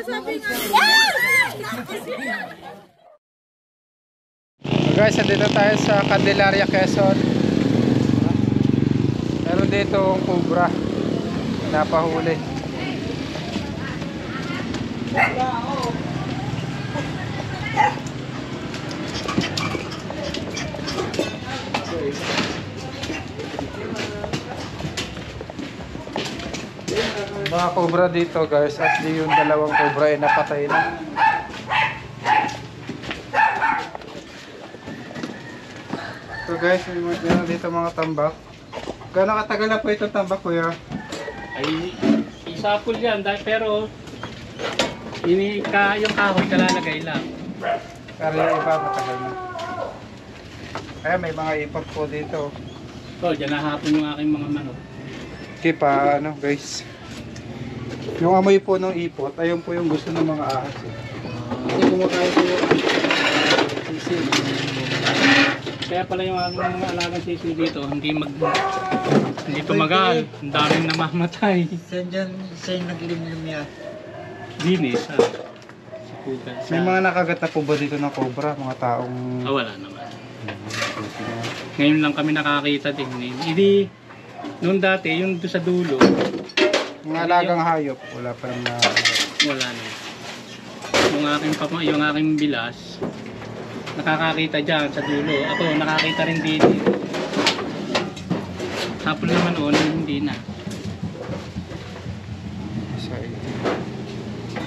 Guys, andito tayo sa Candelaria, Quezon. Meron dito ang cobra napahuli. Mga cobra dito guys, at di yung dalawang cobra ay napatay na. So guys, meron dito mga tambak. Gano'ng katagal na po itong tambak, kuya? Ay, isapol yan, pero yung kahoy kalalagay lang. Pero yung iba matagal na. Kaya may mga ipot po dito. So, dyan nahapon yung aking mga manok. Okay pa, ano guys. Yung amoy po ng ipot, ayun po yung gusto ng mga ahas. Kasi kumakain po yung sisig. Kaya pala yung mga alagang sisig dito, hindi tumagal. Ang daming namamatay. Saan dyan, saan naglimlim yan? Dinis, ha? May mga nakagat na po ba dito ng cobra? Mga taong... Wala naman. Ngayon lang kami nakakita din. Hindi, noon dati, yung doon sa dulo. Mga alagang hayop, wala pa lang na... Wala na. Yung aking bilas, nakakakita dyan sa dulo. Ako, nakakita rin dito. Hapon naman noon, hindi na.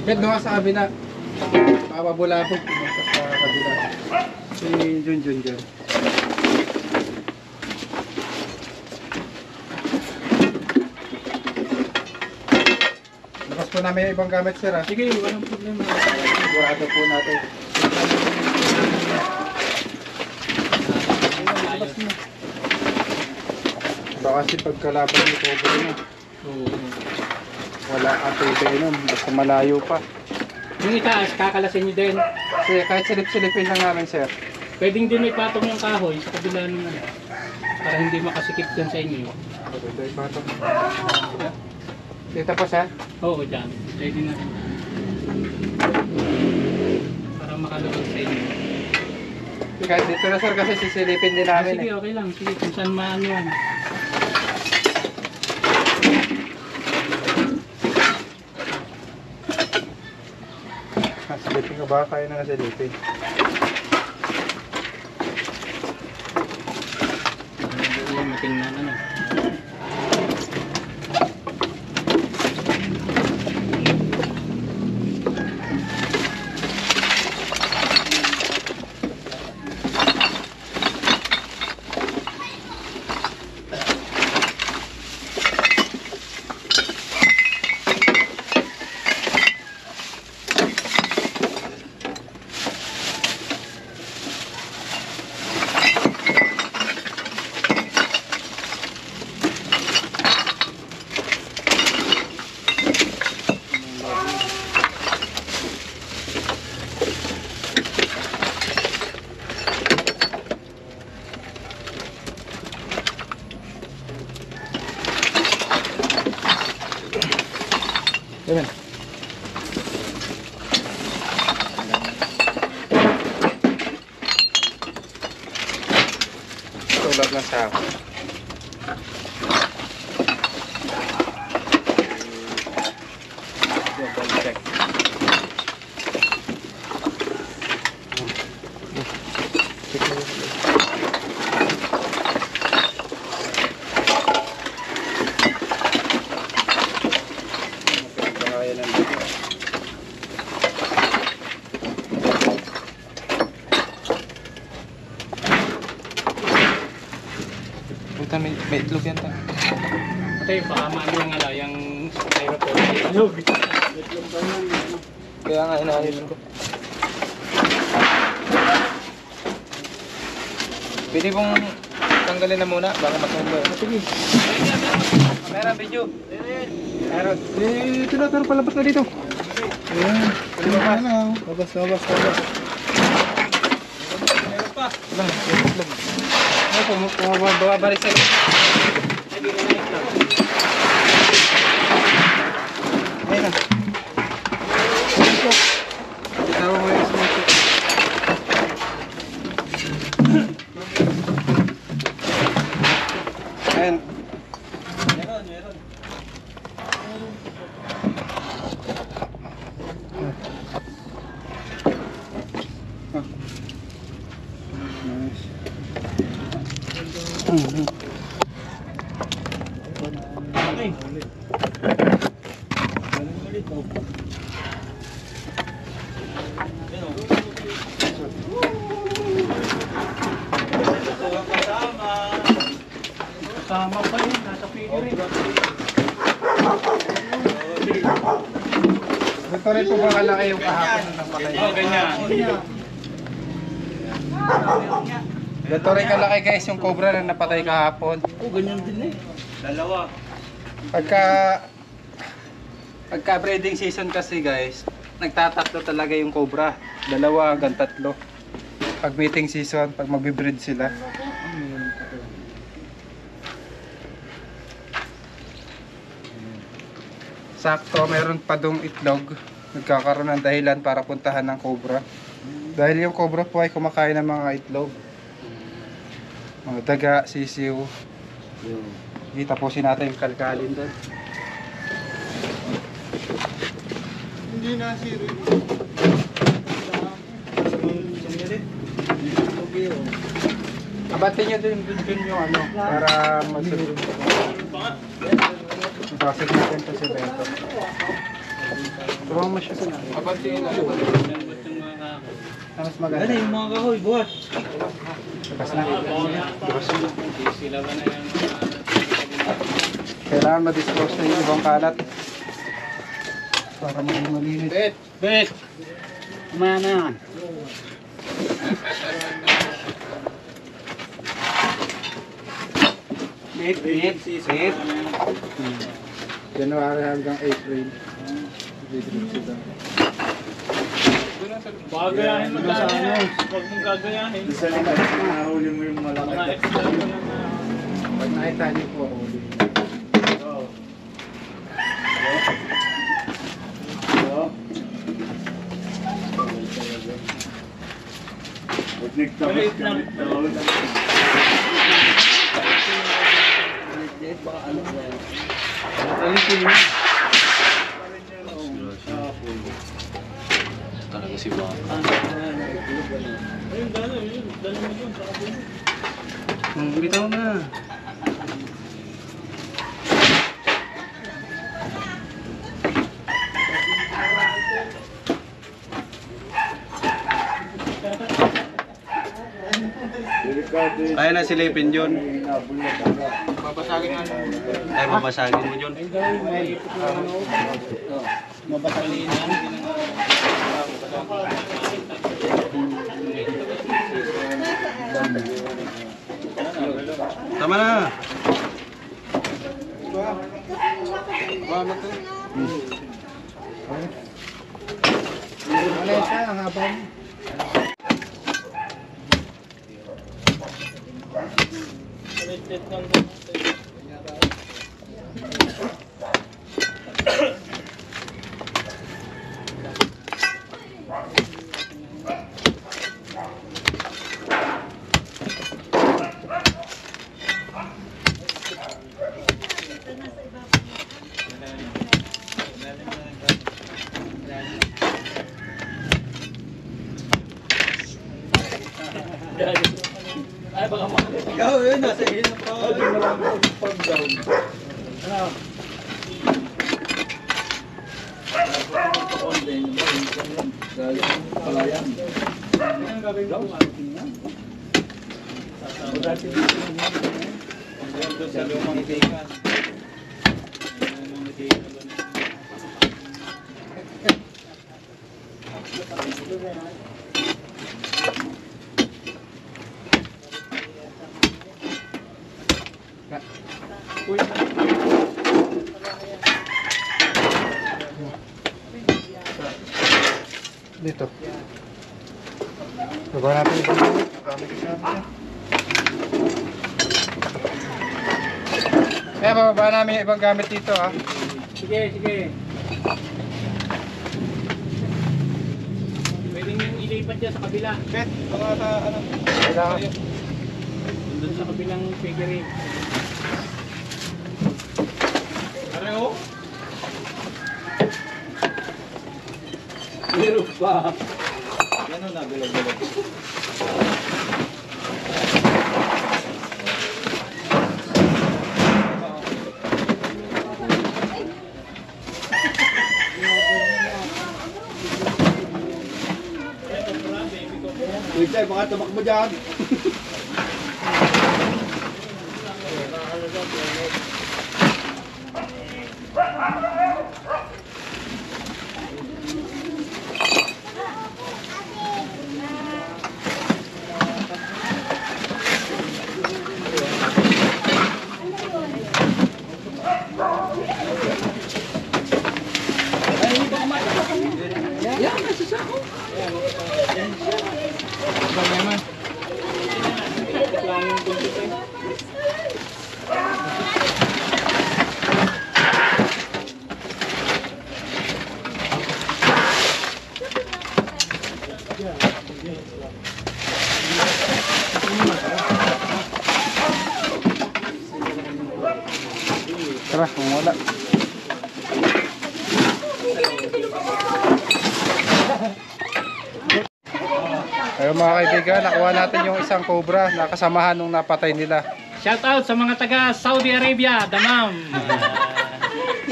Bet doon sa kabila. Papabulabog. Pumunta sa kabila. Si Junjun dyan. Bukas po namin yung ibang gamit, sir. Sige, walang problema. Sigurado po natin. Baka kasi pagkalaban ni Cobra nyo, wala kang pwede basta malayo pa. Yung itaas, kakalasin nyo din. Kasi kahit silip-silipin lang namin, sir. Pwedeng din may patong yung kahoy sa kabila ng ano. Para hindi makasikip dyan sa inyo. Dito pa, sir? Oo, dyan. Pwede na rin. Para makalabag sa inyo. Kahit dito na, sir, kasi sisilipin din namin. Sige, okay lang. Sige, kung saan maano yan. Silipin ka ba? Kaya na silipin. Matingnan ano. Ayan. Tulad ng sako. Double check. May itlog yan ta. Ate, baka maano yung ano, yung aeroport. Itlog. Itlog ba yan? Kaya nga inaayos ko. Pwede pong tanggalin na muna baka matumba. Sige. Meron video. Meron. Ito na, pero palabas na dito. Ayan. Palabas na. Labas. Meron pa. Lang, itlog. Bumabalik sa loob. Ayun na. Okay. Ulit oh. Kasama pa yun, nasa figure rin. Ito rin po ba kalaki yung kahapon na napatay? Oh, ganyan. Ito rin kalaki guys yung cobra na napatay kahapon. Oh, ganyan din eh. Dalawa. Pagka breeding season kasi guys, nagtatatlo talaga yung cobra. 2 hanggang 3. Pag mating season, pag magbe-breed sila. Sakto, meron pa dong itlog. Nagkakaroon ng dahilan para puntahan ng cobra. Dahil yung cobra po ay kumakain ng mga itlog. Mga daga, sisiw. Kita po natin yung kalkalin doon. Hindi na siri. Abatin nyo din yung ano, para masunod. Pasok natin to si Beto. Tuwang mo siya sa natin. Abatin nyo lang. Mas maganda. Ano yung mga kahoy, buhat? Tapos na. Sila ba na yan? Kailangan ma-dispose na yung ibang kalat. Para maging malinis. Bet! Kumaya na yan. Bet. January hanggang April. Didrip sila. Pagayahin mo sa ano. Huwag mong gagayahin. Isa lang nahuli mo yung malaki. Mga extra ko lang na. Pag nakita niyo po, huli. Maliit lang. Talaga si Baka. Ayun, dala mo yun. Sa kabila. Bitaw na. Kaya na silipin yun. Babasagin nga lang. Ay, babasagin mo yun. Mabasalinan. Tama na. Ano to? Ano siya? Ang habang. Ulit lang. Ay, baka makakita. Ikaw yun, nasa iyo na pa. Pag-down. Ano? Palayan. Ang gagawin ko. Sa lumang tikan. Dito. Baba natin yung gamit. Kami kasama siya. Kaya bababa namin yung ibang gamit dito ha. Sige. Pwede nyo ilipat dyan sa kabila. Bet, mga ano. Kailangan. Doon sa kabilang figurine. Pareho? Meron pa. Yan o, nagulag-gulag. Wait tayo, mga tamak mo dyan. Tara, kung wala. Ayun mga kaibigan, nakuha natin yung isang cobra na kasamahan nung napatay nila. Shout out sa mga taga Saudi Arabia, Damam.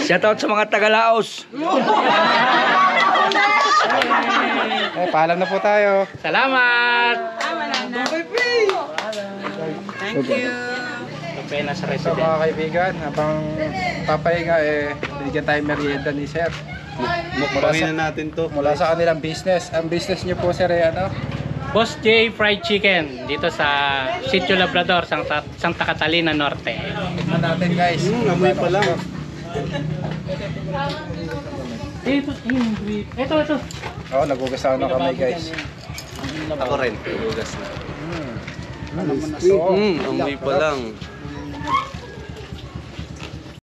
Shoutout sa mga taga-Laos. Eh, paalam na po tayo. Salamat. Pena sa So resident. mga kaibigan, habang papahinga binigyan tayo merienda ni Sir. Mukbangin na natin to. Mula sa kanilang business. Ang business niyo po Sir ay ano? Boss J Fried Chicken dito sa Sitio Labrador, Santa Catalina Norte. Tignan natin guys. Amoy pa lang. Ito. Oo, nagugas ako ng kamay guys. Ako rin. Hugas na. So, Amoy pa lang.